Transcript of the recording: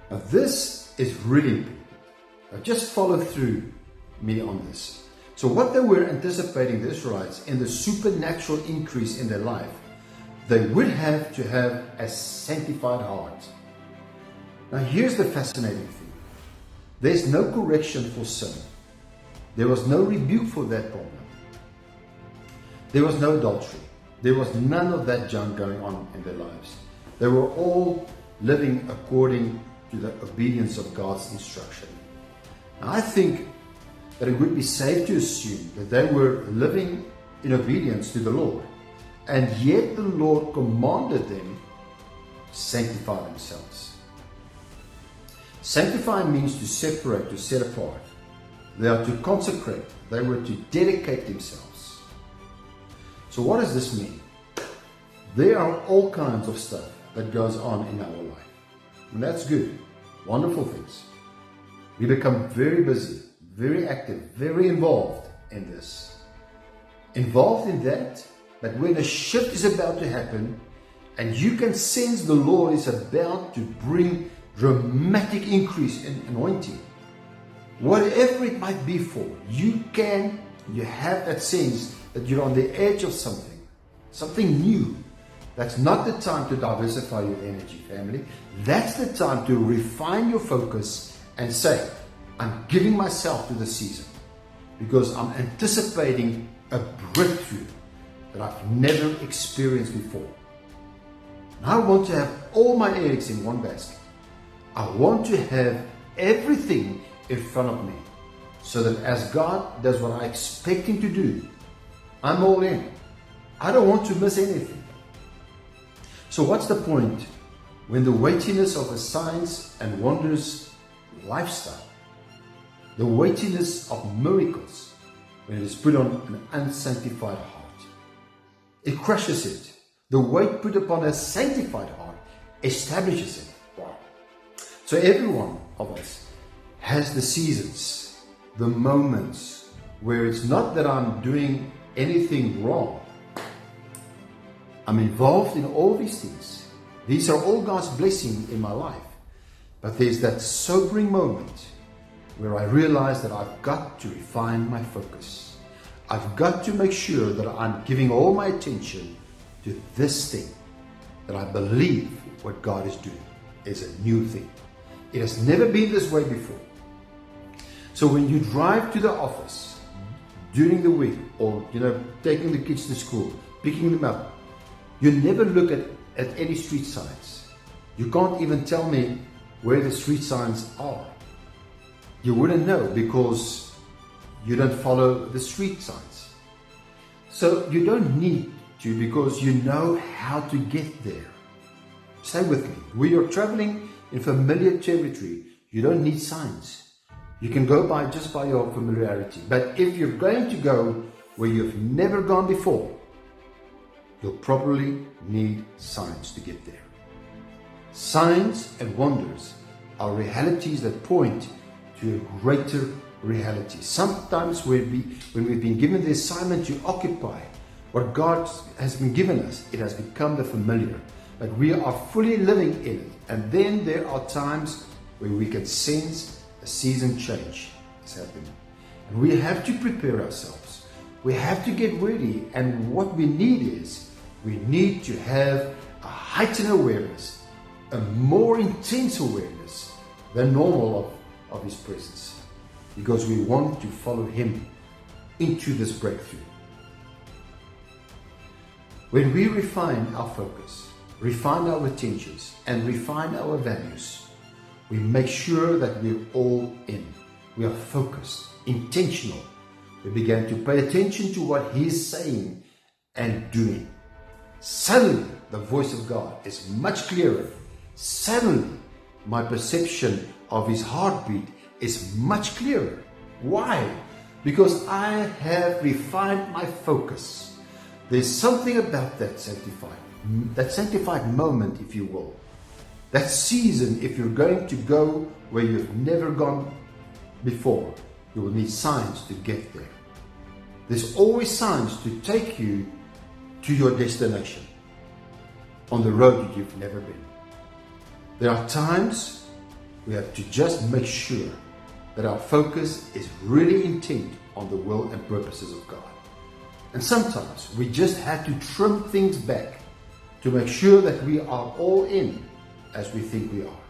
Now this is really important. Now just follow through me on this. So what they were anticipating, the Israelites, in the supernatural increase in their life, they would have to have a sanctified heart. Now here's the fascinating thing. There's no correction for sin. There was no rebuke for that problem. There was no adultery. There was none of that junk going on in their lives. They were all living according to the obedience of God's instruction. Now, I think that it would be safe to assume that they were living in obedience to the Lord, and yet the Lord commanded them to sanctify themselves. Sanctify means to separate, to set apart. They are to consecrate. They were to dedicate themselves. So what does this mean? There are all kinds of stuff that goes on in our life. And that's good. Wonderful things. We become very busy, very active, very involved in this. Involved in that, but when a shift is about to happen, and you can sense the Lord is about to bring dramatic increase in anointing, whatever it might be for, you have that sense that you're on the edge of something new. That's not the time to diversify your energy, family. That's the time to refine your focus and say, I'm giving myself to the season because I'm anticipating a breakthrough that I've never experienced before. And I want to have all my eggs in one basket. I want to have everything in front of me so that as God does what I expect Him to do, I'm all in. I don't want to miss anything. So what's the point when the weightiness of a signs and wonders lifestyle, the weightiness of miracles, when it is put on an unsanctified heart, it crushes it. The weight put upon a sanctified heart establishes it. Wow. So every one of us has the seasons, the moments where it's not that I'm doing anything wrong. I'm involved in all these things. These are all God's blessing in my life. But there's that sobering moment where I realize that I've got to refine my focus. I've got to make sure that I'm giving all my attention to this thing, that I believe what God is doing is a new thing. It has never been this way before. So when you drive to the office during the week, or taking the kids to school, picking them up, you never look at any street signs. You can't even tell me where the street signs are. You wouldn't know because you don't follow the street signs. So you don't need to, because you know how to get there. Stay with me. When you're traveling in familiar territory, you don't need signs. You can go just by your familiarity. But if you're going to go where you've never gone before, you'll probably need signs to get there. Signs and wonders are realities that point to a greater reality. Sometimes when we've been given the assignment to occupy what God has been given us, it has become the familiar. But we are fully living in it. And then there are times where we can sense a season change is happening. And we have to prepare ourselves. We have to get ready. And what we need to have a heightened awareness, a more intense awareness than normal of His presence, because we want to follow Him into this breakthrough. When we refine our focus, refine our attentions, and refine our values, we make sure that we're all in. We are focused, intentional. We begin to pay attention to what He is saying and doing. Suddenly, the voice of God is much clearer. Suddenly, my perception of His heartbeat is much clearer. Why? Because I have refined my focus. There's something about that sanctified moment, if you will. That season, if you're going to go where you've never gone before, you will need signs to get there. There's always signs to take you to your destination on the road that you've never been. There are times We have to just make sure that our focus is really intent on the will and purposes of God. And sometimes we just have to trim things back to make sure that we are all in as we think we are.